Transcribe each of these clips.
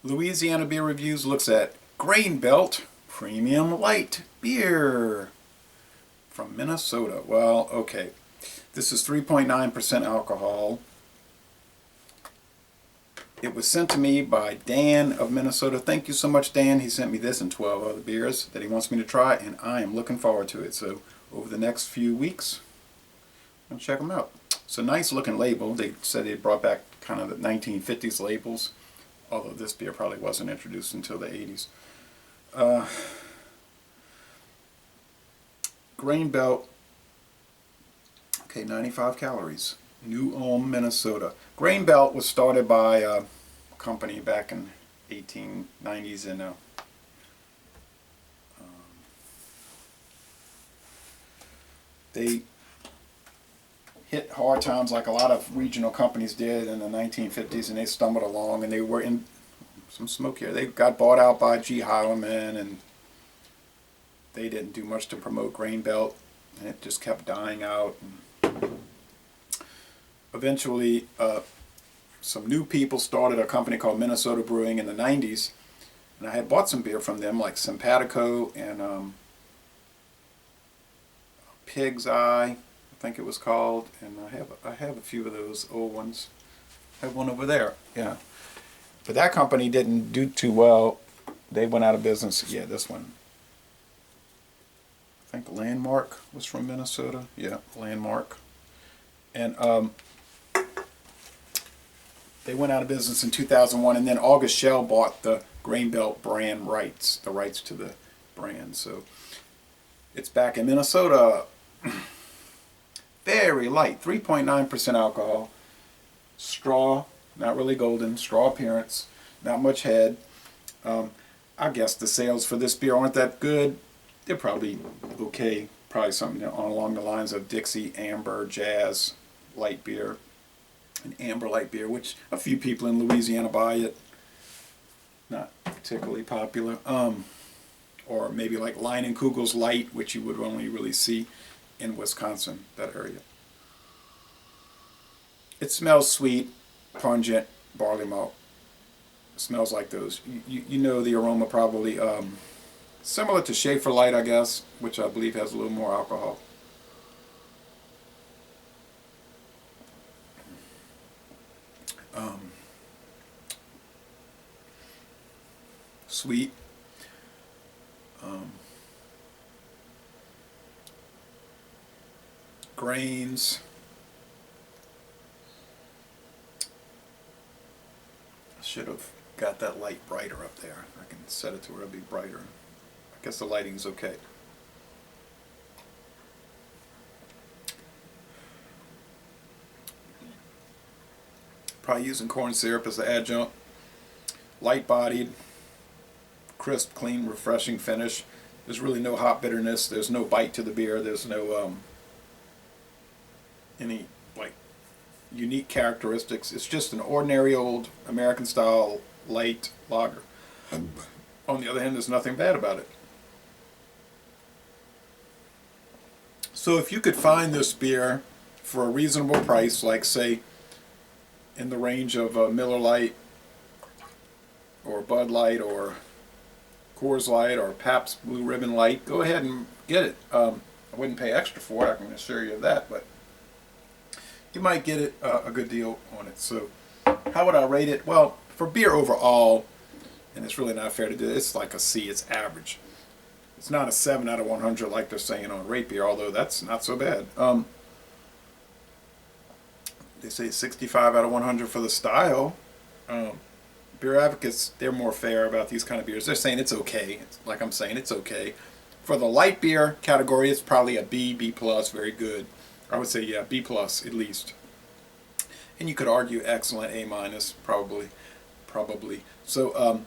Louisiana Beer Reviews looks at Grain Belt Premium Light Beer from Minnesota. Well, okay. This is 3.9% alcohol. It was sent to me by Dan of Minnesota. Thank you so much, Dan. He sent me this and 12 other beers that he wants me to try, and I am looking forward to it. So over the next few weeks, I'll check them out. It's a nice looking label. They said they brought back kind of the 1950s labels, although this beer probably wasn't introduced until the 80s. Grain Belt, okay, 95 calories. New Ulm, Minnesota. Grain Belt was started by a company back in 1890s in they hit hard times like a lot of regional companies did in the 1950s, and they stumbled along, and they were in some smoke here. They got bought out by G. Heilemann, and they didn't do much to promote Grain Belt, and it just kept dying out. And eventually, some new people started a company called Minnesota Brewing in the 90s, and I had bought some beer from them, like Simpatico and Pig's Eye, I think it was called, and I have a few of those old ones. I have one over there, yeah. But that company didn't do too well. They went out of business. Yeah, this one. I think Landmark was from Minnesota. Yeah, Landmark. And they went out of business in 2001, and then August Shell bought the Grain Belt brand rights, the rights to the brand. So it's back in Minnesota. Very light, 3.9% alcohol. Straw, not really golden. Straw appearance, not much head. I guess the sales for this beer aren't that good. They're probably okay. Probably something along the lines of Dixie Amber Jazz light beer. An amber light beer, which a few people in Louisiana buy it. Not particularly popular. Or maybe like Leinenkugel's Light, which you would only really see in Wisconsin, that area. It smells sweet, pungent, barley malt. It smells like those. You know the aroma probably. Similar to Schaefer Light, I guess, which I believe has a little more alcohol. Sweet. Grains. I should have got that light brighter up there. I can set it to where it'll be brighter. I guess the lighting's okay. Probably using corn syrup as the adjunct. Light-bodied, crisp, clean, refreshing finish. There's really no hop bitterness. There's no bite to the beer. There's no any like unique characteristics. It's just an ordinary old American style light lager. On the other hand, there's nothing bad about it. So if you could find this beer for a reasonable price, like say in the range of Miller Lite or Bud Light or Coors Light or Pabst Blue Ribbon Light, go ahead and get it. I wouldn't pay extra for it, I can assure you of that, but you might get it a good deal on it. So how would I rate it? Well, for beer overall, and it's really not fair to do it, it's like a C, it's average. It's not a 7 out of 100 like they're saying on Rate Beer, although that's not so bad. They say 65 out of 100 for the style. Beer advocates, they're more fair about these kind of beers. They're saying it's okay. It's, like I'm saying, it's okay. For the light beer category, it's probably a B, B+, very good. I would say, yeah, B+ at least. And you could argue excellent, A-, probably. So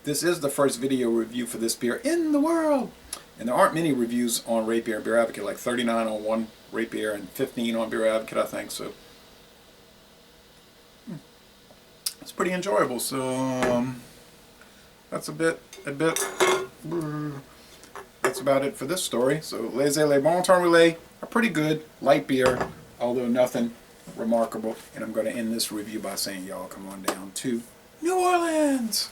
this is the first video review for this beer in the world. And there aren't many reviews on Rate Beer and Beer Advocate, like 39 on one Rate Beer and 15 on Beer Advocate, I think. So it's pretty enjoyable. So that's that's about it for this story. So Les Bon Temps Relais are pretty good, light beer, although nothing remarkable. And I'm going to end this review by saying, y'all come on down to New Orleans.